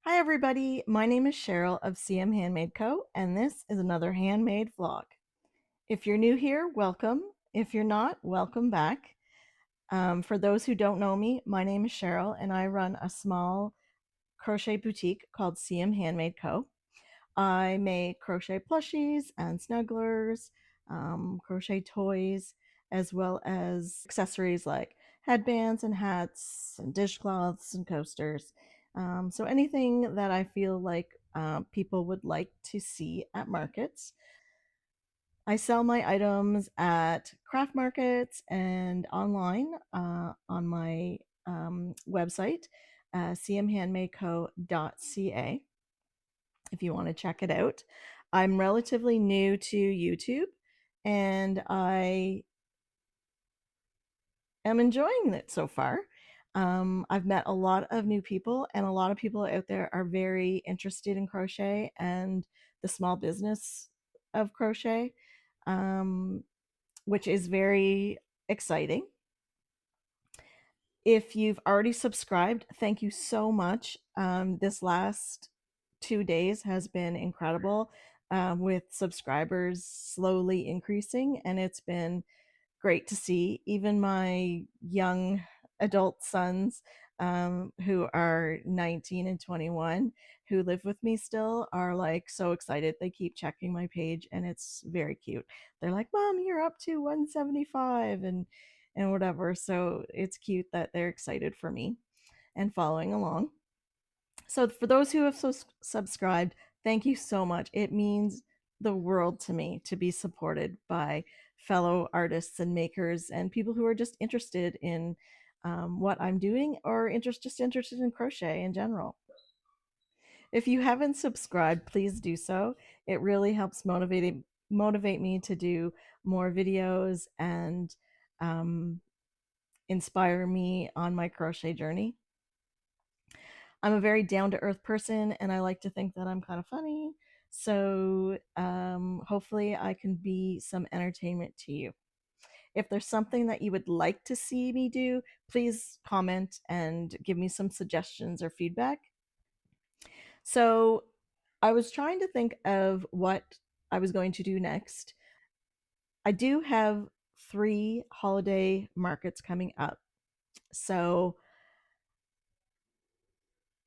Hi everybody, my name is Cheryl of CM Handmade Co. and this is another handmade vlog. If you're new here, welcome. If you're not, welcome back. For those who don't know me, my name is Cheryl and I run a small crochet boutique called CM Handmade Co. I make crochet plushies and snugglers, crochet toys, as well as accessories like headbands and hats and dishcloths and coasters. So anything that I feel like people would like to see at markets. I sell my items at craft markets and online on my website, cmhandmadeco.ca if you want to check it out. I'm relatively new to YouTube and I am enjoying it so far. I've met a lot of new people, and a lot of people out there are very interested in crochet and the small business of crochet, um, which is very exciting. If you've already subscribed, thank you so much. This last 2 days has been incredible with subscribers slowly increasing, and it's been great to see. Even my young adult sons, who are 19 and 21, who live with me still, are like so excited. They keep checking my page, and it's very cute. They're like, "Mom, you're up to 175," and whatever. So it's cute that they're excited for me and following along. So for those who have subscribed, thank you so much. It means the world to me to be supported by fellow artists and makers and people who are just interested in what I'm doing or just interested in crochet in general. If you haven't subscribed, please do so. It really helps motivate me to do more videos and um, inspire me on my crochet journey. I'm a very down to earth person and I like to think that I'm kind of funny. So hopefully I can be some entertainment to you. If there's something that you would like to see me do, please comment and give me some suggestions or feedback. So I was trying to think of what I was going to do next. I do have 3 holiday markets coming up. So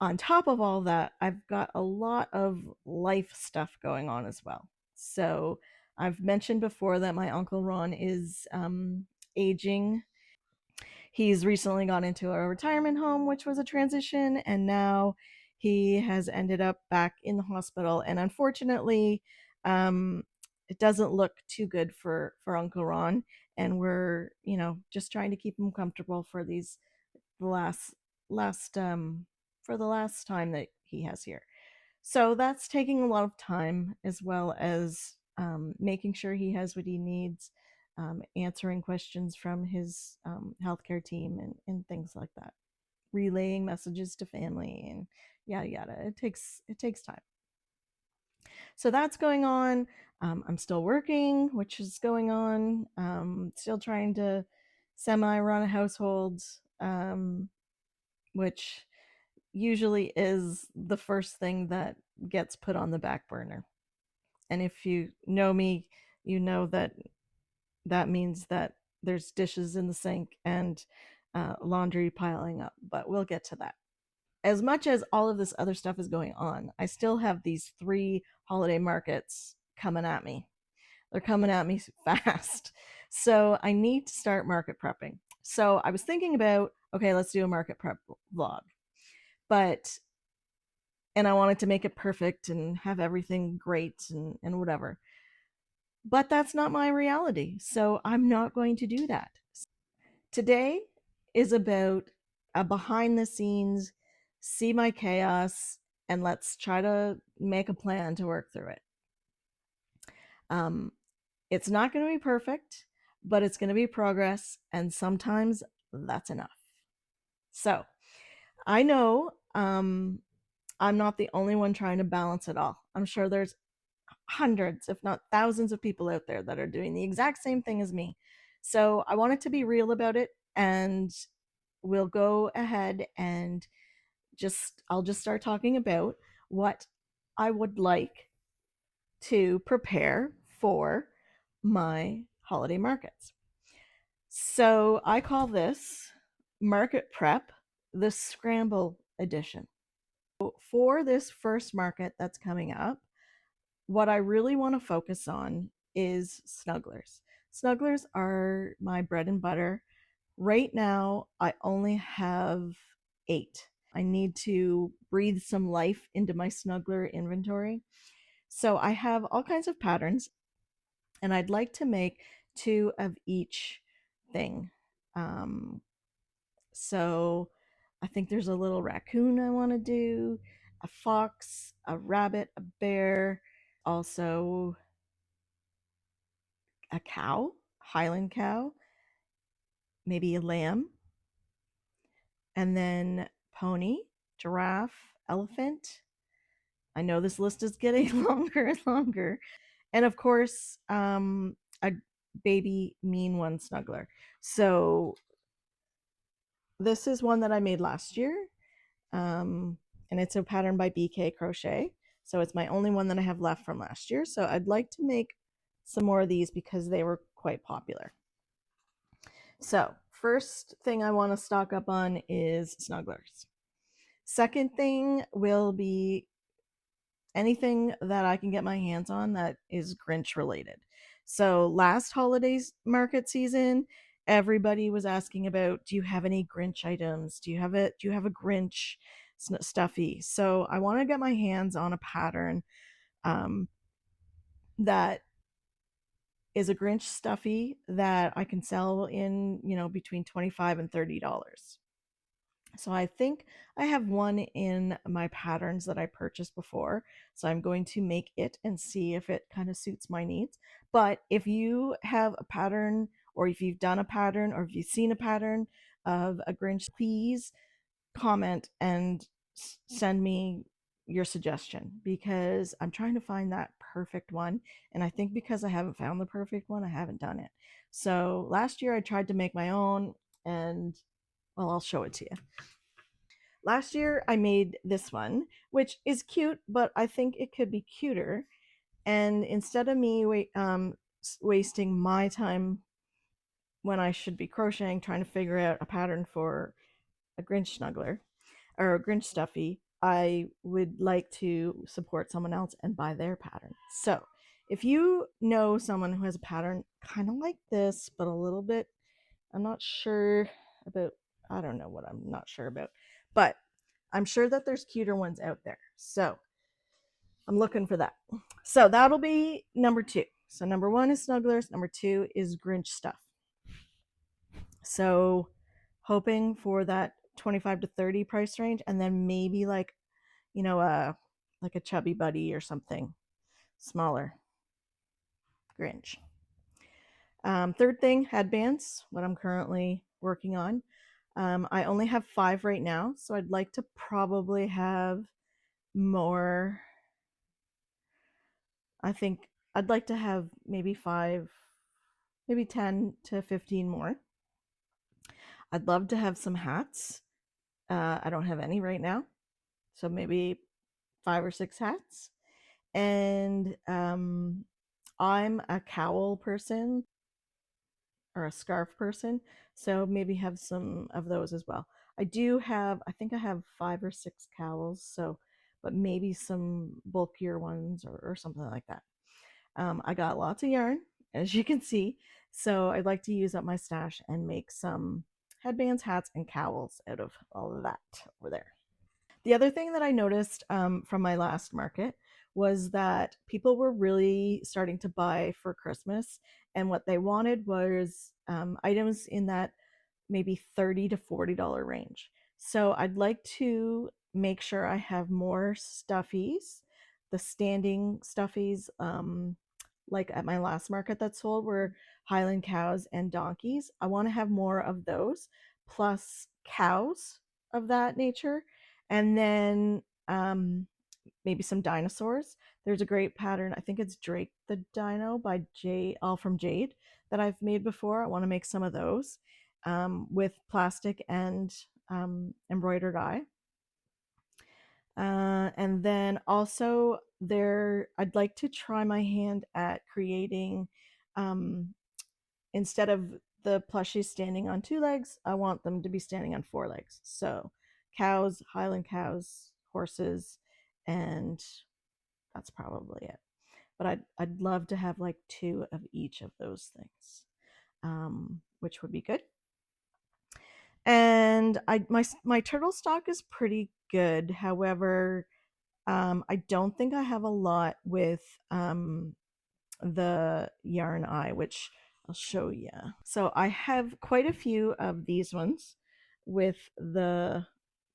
on top of all that, I've got a lot of life stuff going on as well. So I've mentioned before that my Uncle Ron is aging. He's recently gone into a retirement home, which was a transition, and now he has ended up back in the hospital. And unfortunately, it doesn't look too good for Uncle Ron. And we're just trying to keep him comfortable for the last for the last time that he has here. So that's taking a lot of time, as well as making sure he has what he needs, answering questions from his healthcare team, and things like that, relaying messages to family, and yada yada. It takes time. So that's going on. I'm still working, which is going on. Still trying to semi run a household, which usually is the first thing that gets put on the back burner. And if you know me, you know that that means that there's dishes in the sink and laundry piling up, but we'll get to that. As much as all of this other stuff is going on, I still have these 3 holiday markets coming at me. They're coming at me fast. So I need to start market prepping. So I was thinking about, okay, let's do a market prep vlog. But and I wanted to make it perfect and have everything great and whatever. But that's not my reality. So I'm not going to do that. Today is about a behind the scenes, see my chaos, and let's try to make a plan to work through it. Um, it's not going to be perfect, but it's going to be progress, and sometimes that's enough. So I know I'm not the only one trying to balance it all. I'm sure there's hundreds, if not thousands, of people out there that are doing the exact same thing as me. So I wanted to be real about it, and we'll go ahead and I'll just start talking about what I would like to prepare for my holiday markets. So I call this market prep the scramble edition. For this first market that's coming up, what I really want to focus on is snugglers. Snugglers are my bread and butter. Right now, I only have 8. I need to breathe some life into my snuggler inventory. So I have all kinds of patterns, and I'd like to make 2 of each thing. Um, so I think there's a little raccoon I want to do, a fox, a rabbit, a bear, also a cow, Highland cow, maybe a lamb, and then pony, giraffe, elephant. I know this list is getting longer and longer. And of course, a baby mean one snuggler. So this is one that I made last year. And it's a pattern by BK Crochet. So it's my only one that I have left from last year. So I'd like to make some more of these because they were quite popular. So first thing I want to stock up on is snugglers. Second thing will be anything that I can get my hands on that is Grinch related. So last holidays market season, everybody was asking about, do you have any Grinch items? Do you have it? Do you have a Grinch stuffy? So I want to get my hands on a pattern that is a Grinch stuffy that I can sell in, between $25 and $30. So I think I have one in my patterns that I purchased before. So I'm going to make it and see if it kind of suits my needs. But if you have a pattern, or if you've done a pattern, or if you've seen a pattern of a Grinch, please comment and send me your suggestion, because I'm trying to find that perfect one. And I think because I haven't found the perfect one, I haven't done it. So last year I tried to make my own, and well, I'll show it to you. Last year I made this one, which is cute, but I think it could be cuter. And instead of me wasting my time when I should be crocheting, trying to figure out a pattern for a Grinch snuggler or a Grinch stuffy, I would like to support someone else and buy their pattern. So if you know someone who has a pattern kind of like this, but a little bit, I'm not sure about, I don't know what I'm not sure about, but I'm sure that there's cuter ones out there. So I'm looking for that. So that'll be number 2. So number 1 is snugglers. Number 2 is Grinch stuff. So hoping for that 25 to 30 price range, and then maybe like, like a chubby buddy or something smaller Grinch. Third thing, headbands, what I'm currently working on. I only have 5 right now, so I'd like to probably have more. I think I'd like to have maybe 5, maybe 10 to 15 more. I'd love to have some hats. I don't have any right now, so maybe 5 or 6 hats. And I'm a cowl person or a scarf person, so maybe have some of those as well. I think I have 5 or 6 cowls, so, but maybe some bulkier ones or something like that. I got lots of yarn, as you can see, so I'd like to use up my stash and make some headbands, hats, and cowls out of all of that over there. The other thing that I noticed from my last market was that people were really starting to buy for Christmas, and what they wanted was items in that maybe $30 to $40 range. So I'd like to make sure I have more stuffies, the standing stuffies, like at my last market that sold were Highland cows and donkeys. I want to have more of those, plus cows of that nature, and then maybe some dinosaurs. There's a great pattern, I think it's Drake the Dino by Jade, all from Jade, that I've made before. I want to make some of those with plastic and embroidered eye. And then also I'd like to try my hand at creating, um, instead of the plushies standing on 2 legs, I want them to be standing on 4 legs. So cows, Highland cows, horses, and that's probably it. But I'd love to have like 2 of each of those things, which would be good. And my turtle stock is pretty good. However, I don't think I have a lot with the yarn eye, which I'll show you. So I have quite a few of these ones with the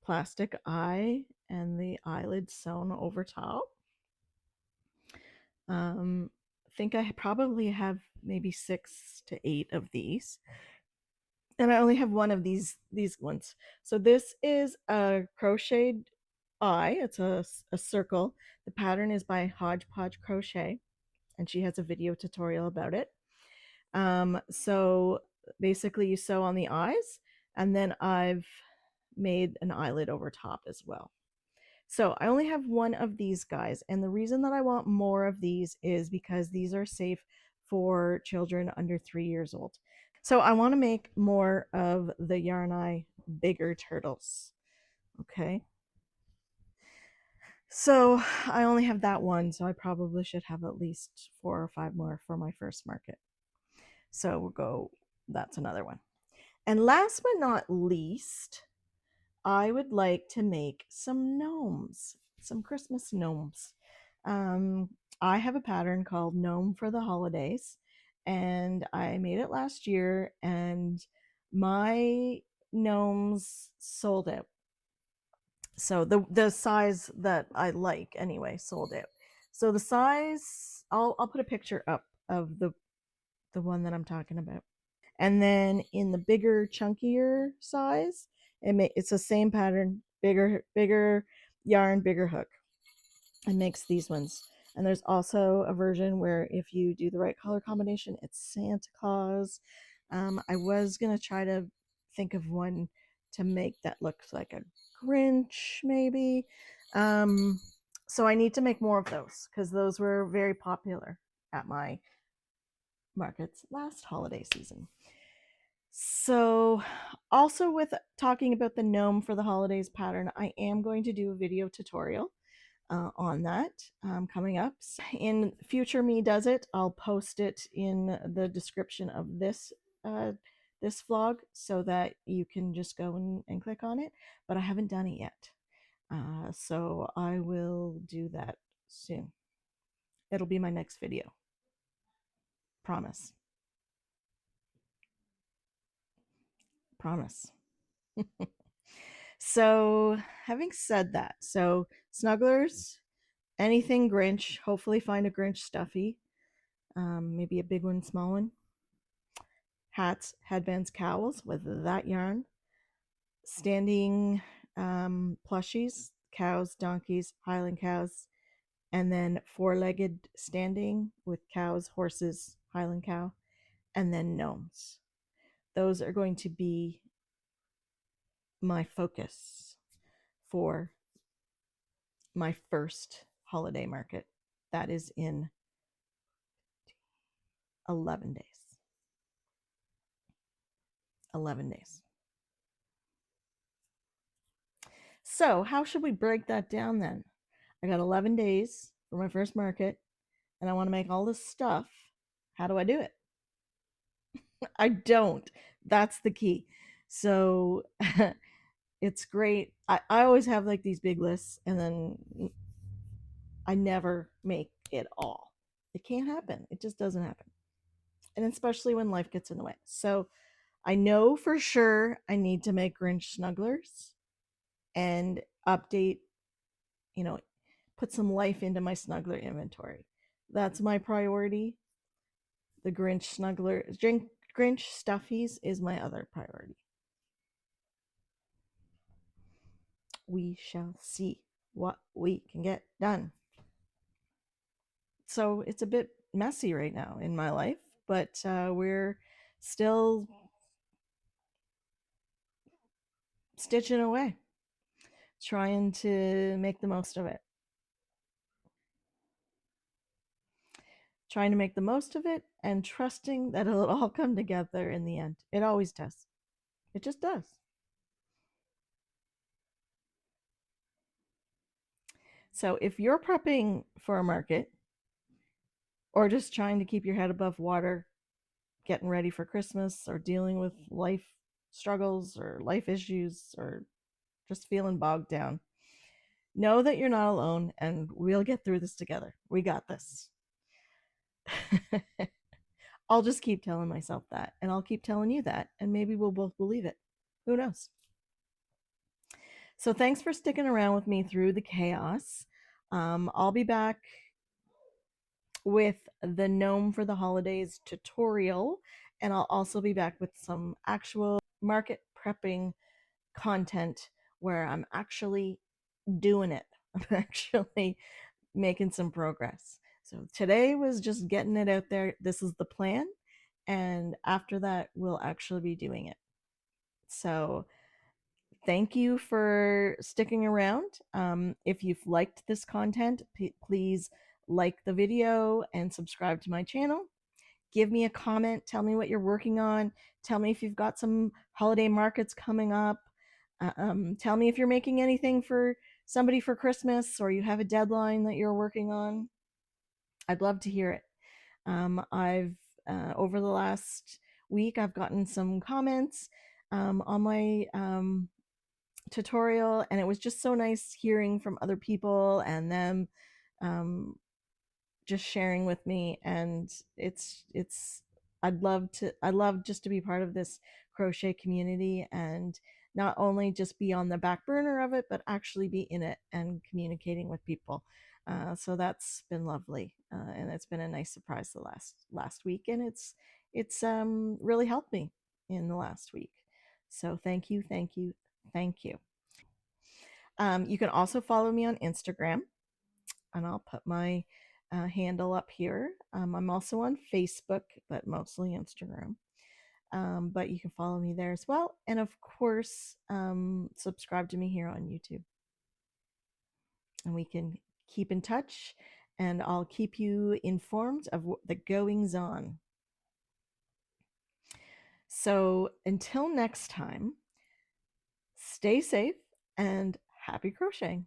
plastic eye and the eyelid sewn over top. I think I probably have maybe 6 to 8 of these, and I only have one of these ones. So this is a crocheted eye. It's a circle. The pattern is by HodgePodge Crochet, and she has a video tutorial about it. So basically you sew on the eyes, and then I've made an eyelid over top as well. So I only have one of these guys, and the reason that I want more of these is because these are safe for children under 3 years old. So I want to make more of the yarn eye bigger turtles. Okay. So I only have that one, so I probably should have at least 4 or 5 more for my first market. So we'll go, that's another one. And last but not least, I would like to make some gnomes, some Christmas gnomes. Um, I have a pattern called Gnome for the Holidays, and I made it last year, and my gnomes sold out. So the size that I like anyway sold out. So the size, I'll put a picture up of the one that I'm talking about. And then in the bigger, chunkier size, it's the same pattern, bigger yarn, bigger hook. It makes these ones. And there's also a version where if you do the right color combination, it's Santa Claus. I was gonna try to think of one to make that looks like a Grinch, maybe. So I need to make more of those because those were very popular at my markets last holiday season. So, also with talking about the gnome for the holidays pattern, I am going to do a video tutorial on that coming up. In future Me Does It, I'll post it in the description of this vlog so that you can just go and click on it, but I haven't done it yet. So I will do that soon. It'll be my next video. Promise. Promise. So, having said that, so snugglers, anything Grinch, hopefully find a Grinch stuffy, maybe a big one, small one. Hats, headbands, cowls with that yarn. Standing plushies, cows, donkeys, Highland cows, and then 4-legged standing with cows, horses, Highland cow, and then gnomes. Those are going to be my focus for my first holiday market. That is in 11 days. 11 days. So, how should we break that down then? I got 11 days for my first market, and I want to make all this stuff. How do I do it? I don't. That's the key. So, it's great. I always have like these big lists, and then I never make it all. It can't happen. It just doesn't happen. And especially when life gets in the way. So, I know for sure I need to make Grinch snugglers and update, you know, put some life into my snuggler inventory. That's my priority. The Grinch snuggler, Grinch stuffies is my other priority. We shall see what we can get done. So it's a bit messy right now in my life, but we're still stitching away. trying to make the most of it. Trying to make the most of it and trusting that it'll all come together in the end. It always does. It just does. So if you're prepping for a market or just trying to keep your head above water, getting ready for Christmas or dealing with life struggles or life issues or just feeling bogged down, know that you're not alone and we'll get through this together. We got this. I'll just keep telling myself that and I'll keep telling you that and maybe we'll both believe it. Who knows? So thanks for sticking around with me through the chaos. I'll be back with the Gnome for the Holidays tutorial, and I'll also be back with some actual market prepping content where I'm actually doing it. I'm actually making some progress. So today was just getting it out there. This is the plan. And after that, we'll actually be doing it. So thank you for sticking around. If you've liked this content, please like the video and subscribe to my channel. Give me a comment. Tell me what you're working on. Tell me if you've got some holiday markets coming up. Tell me if you're making anything for somebody for Christmas or you have a deadline that you're working on. I'd love to hear it. I've over the last week, I've gotten some comments on my tutorial, and it was just so nice hearing from other people and them um, just sharing with me. And I'd love just to be part of this crochet community and not only just be on the back burner of it, but actually be in it and communicating with people. So that's been lovely, and it's been a nice surprise the last week, and it's really helped me in the last week. So thank you, thank you, thank you. You can also follow me on Instagram, and I'll put my handle up here. I'm also on Facebook, but mostly Instagram. But you can follow me there as well. And of course, subscribe to me here on YouTube. And we can keep in touch, and I'll keep you informed of the goings on. So until next time, stay safe and happy crocheting.